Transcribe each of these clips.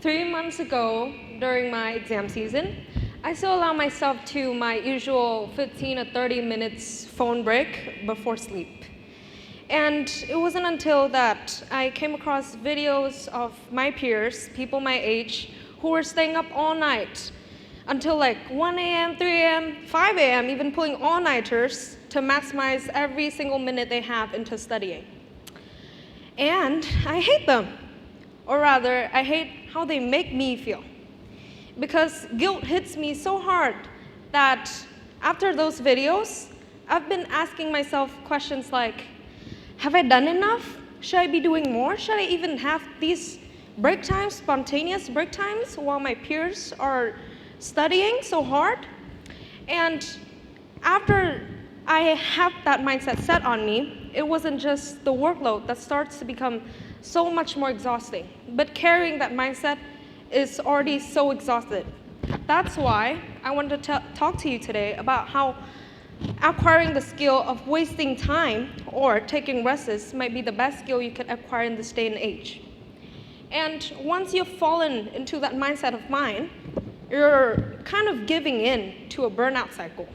3 months ago, during my exam season, I still allow myself to my usual 15 to 30 minutes phone break before sleep. And it wasn't until that I came across videos of my peers, people my age, who were staying up all night until like 1 a.m., 3 a.m., 5 a.m., even pulling all-nighters to maximize every single minute they have into studying. And I hate them. Or rather, I hate how they make me feel. Because guilt hits me so hard that after those videos, I've been asking myself questions like, have I done enough? Should I be doing more? Should I even have these break times, spontaneous break times, while my peers are studying so hard? And after I have that mindset set on me, it wasn't just the workload that starts to become so much more exhausting, but carrying that mindset is already so exhausted. That's why I wanted to talk to you today about how acquiring the skill of wasting time or taking rests might be the best skill you can acquire in this day and age. And once you've fallen into that mindset of mine, you're kind of giving in to a burnout cycle.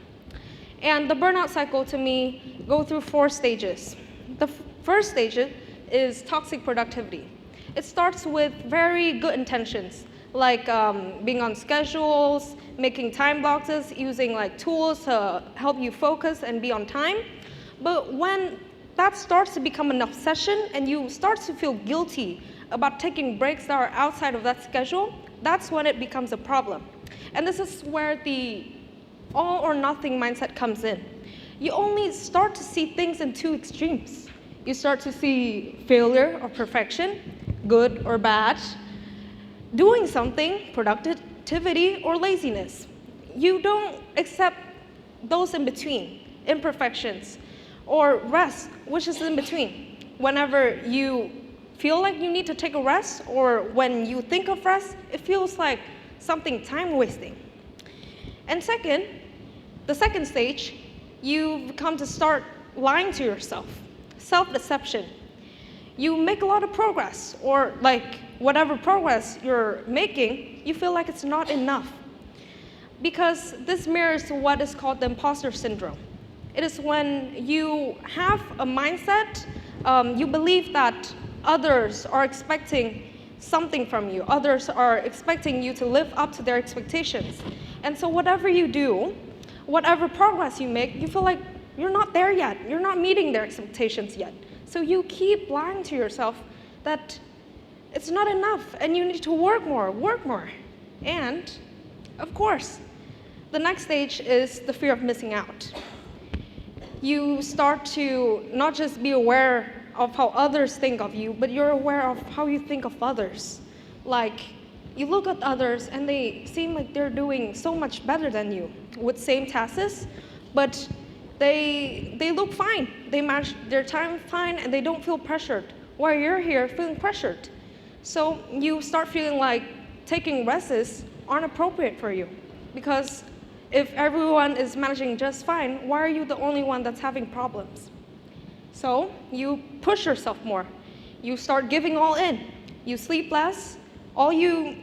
And the burnout cycle, to me, go through 4 stages. The first stage is toxic productivity. It starts with very good intentions, like being on schedules, making time boxes, using like tools to help you focus and be on time. But when that starts to become an obsession and you start to feel guilty about taking breaks that are outside of that schedule, that's when it becomes a problem. And this is where the all or nothing mindset comes in. You only start to see things in 2 extremes. You start to see failure or perfection, good or bad, doing something, productivity or laziness. You don't accept those in between, imperfections, or rest, which is in between. Whenever you feel like you need to take a rest, or when you think of rest, it feels like something time wasting. And second, the second stage, you've come to start lying to yourself, self-deception. You make a lot of progress, or like whatever progress you're making, you feel like it's not enough. Because this mirrors what is called the imposter syndrome. It is when you have a mindset, you believe that others are expecting something from you. Others are expecting you to live up to their expectations. And so whatever you do, whatever progress you make, you feel like you're not there yet. You're not meeting their expectations yet. So you keep lying to yourself that it's not enough and you need to work more, work more. And of course, the next stage is the fear of missing out. You start to not just be aware of how others think of you, but you're aware of how you think of others. Like, you look at others and they seem like they're doing so much better than you with same tasks, but they look fine. They manage their time fine and they don't feel pressured, while you're here feeling pressured. So you start feeling like taking rests aren't appropriate for you, because if everyone is managing just fine, why are you the only one that's having problems? So you push yourself more. You start giving all in. You sleep less. All you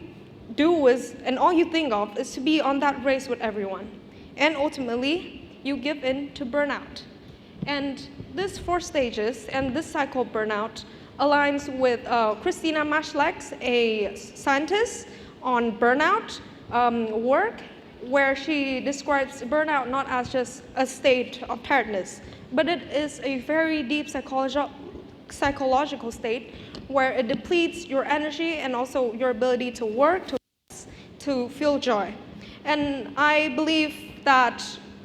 do is, and all you think of, is to be on that race with everyone. And ultimately, you give in to burnout. And this 4 stages and this cycle of burnout aligns with Christina Maslach's, a scientist on burnout work, where she describes burnout not as just a state of tiredness, but it is a very deep psychological state where it depletes your energy and also your ability to work, to feel joy. And I believe that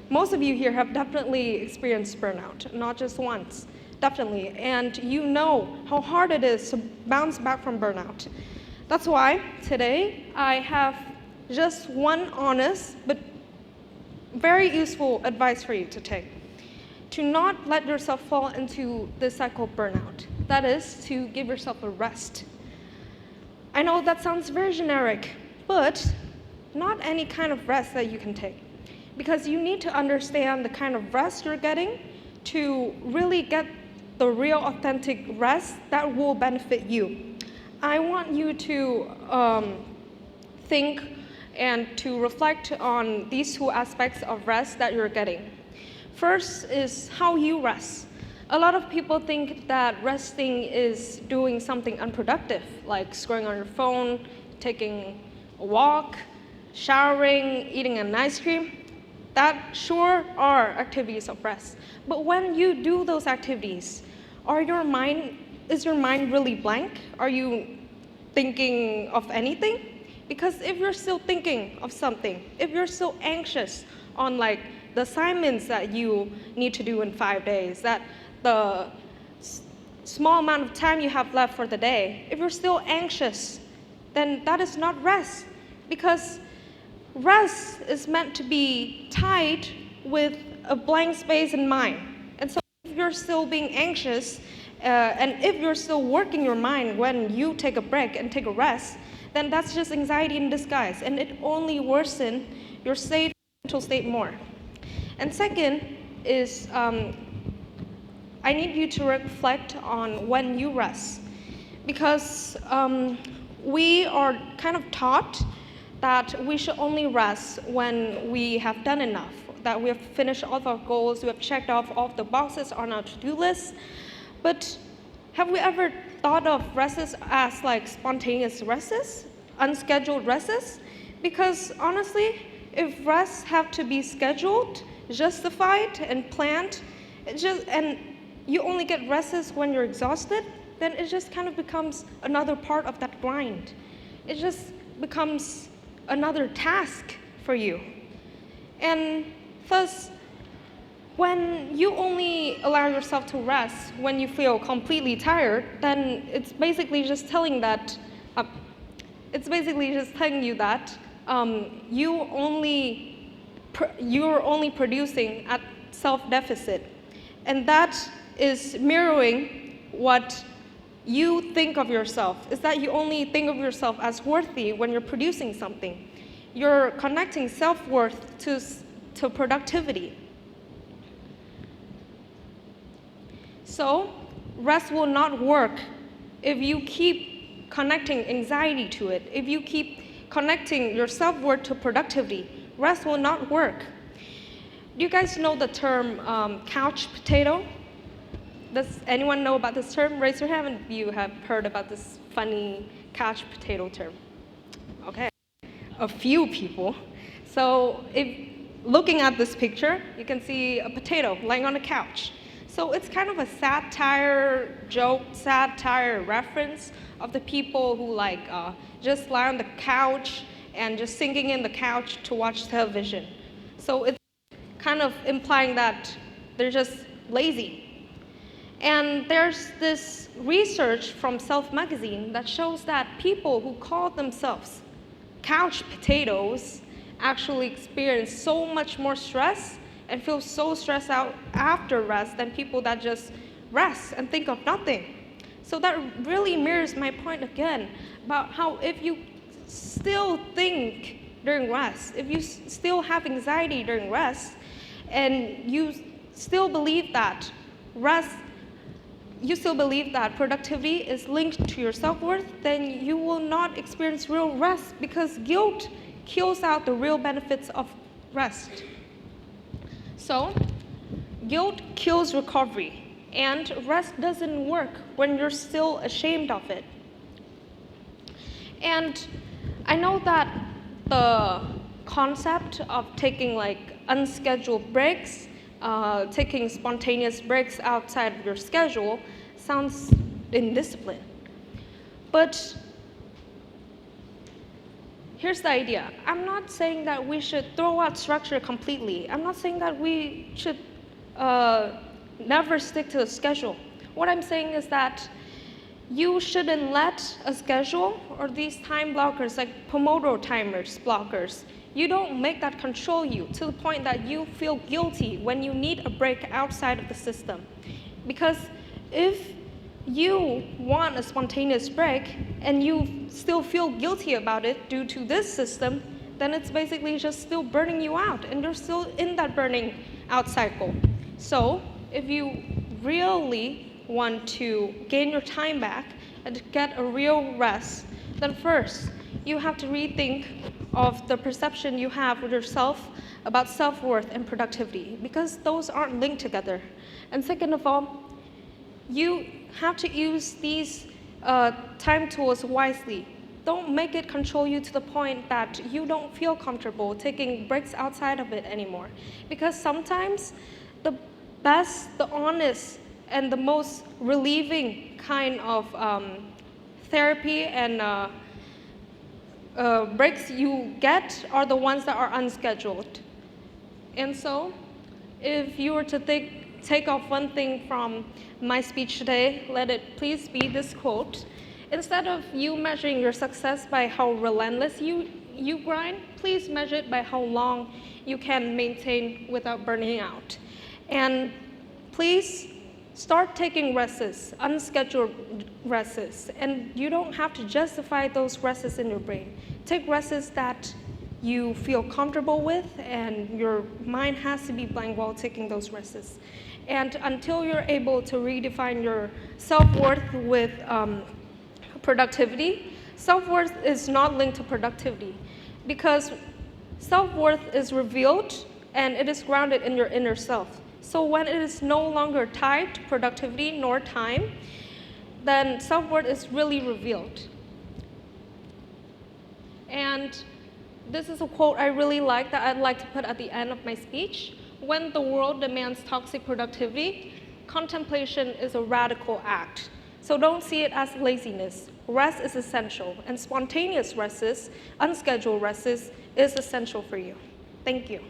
most of you here have definitely experienced burnout, not just once, definitely. And you know how hard it is to bounce back from burnout. That's why today I have just one honest but very useful advice for you to take. To not let yourself fall into this cycle of burnout. That is, to give yourself a rest. I know that sounds very generic, but not any kind of rest that you can take. Because you need to understand the kind of rest you're getting to really get the real authentic rest that will benefit you. I want you to think and to reflect on these two aspects of rest that you're getting. First is how you rest. A lot of people think that resting is doing something unproductive, like scrolling on your phone, taking a walk, showering, eating an ice cream. That sure are activities of rest. But when you do those activities, is your mind really blank? Are you thinking of anything? Because if you're still thinking of something, if you're still anxious on like the assignments that you need to do in 5 days, that the small amount of time you have left for the day, if you're still anxious, then that is not rest. Because rest is meant to be tied with a blank space in mind. And so if you're still being anxious, and if you're still working your mind when you take a break and take a rest, then that's just anxiety in disguise, and it only worsens your mental state more. And second is, I need you to reflect on when you rest, because we are kind of taught that we should only rest when we have done enough, that we have finished all of our goals, we have checked off all of the boxes on our to-do list. But have we ever thought of rests as like spontaneous rests, unscheduled rests? Because honestly, if rests have to be scheduled, justified, and planned, and you only get rests when you're exhausted, then it just kind of becomes another part of that grind. It just becomes another task for you. And thus, when you only allow yourself to rest when you feel completely tired, then it's basically just telling you that you're only producing at self-deficit, and that is mirroring what you think of yourself. Is that you only think of yourself as worthy when you're producing something. You're connecting self-worth to productivity. So rest will not work if you keep connecting anxiety to it. If you keep connecting your self-worth to productivity, rest will not work. Do you guys know the term couch potato? Does anyone know about this term? Raise your hand if you have heard about this funny couch potato term. Okay, a few people. So if looking at this picture, you can see a potato lying on a couch. So it's kind of a satire joke, satire reference of the people who just lie on the couch and just sinking in the couch to watch television. So it's kind of implying that they're just lazy. And there's this research from Self magazine that shows that people who call themselves couch potatoes actually experience so much more stress and feel so stressed out after rest than people that just rest and think of nothing. So that really mirrors my point again about how if you still think during rest, if you still have anxiety during rest, and you still believe that productivity is linked to your self-worth, then you will not experience real rest, because guilt kills out the real benefits of rest. So, guilt kills recovery, and rest doesn't work when you're still ashamed of it. And I know that the concept of taking unscheduled breaks, taking spontaneous breaks outside of your schedule sounds indisciplined. But here's the idea. I'm not saying that we should throw out structure completely. I'm not saying that we should never stick to the schedule. What I'm saying is that you shouldn't let a schedule or these time blockers, like Pomodoro timers, blockers, you don't make that control you to the point that you feel guilty when you need a break outside of the system. Because if you want a spontaneous break and you still feel guilty about it due to this system, then it's basically just still burning you out, and you're still in that burning out cycle. So if you really want to gain your time back and get a real rest, then first, you have to rethink of the perception you have with yourself about self-worth and productivity, because those aren't linked together. And second of all, you have to use these time tools wisely. Don't make it control you to the point that you don't feel comfortable taking breaks outside of it anymore. Because sometimes the best, the honest, and the most relieving kind of therapy and breaks you get are the ones that are unscheduled. And so, if you were to take off one thing from my speech today, let it please be this quote. Instead of you measuring your success by how relentless you grind, please measure it by how long you can maintain without burning out. And please start taking rests, unscheduled rests, and you don't have to justify those rests in your brain. Take rests that you feel comfortable with, and your mind has to be blank while taking those rests. And until you're able to redefine your self-worth with productivity, self-worth is not linked to productivity, because self-worth is revealed and it is grounded in your inner self. So when it is no longer tied to productivity nor time, then self-worth is really revealed. And this is a quote I really like that I'd like to put at the end of my speech. When the world demands toxic productivity, contemplation is a radical act. So don't see it as laziness. Rest is essential, and spontaneous rests, unscheduled rests, is essential for you. Thank you.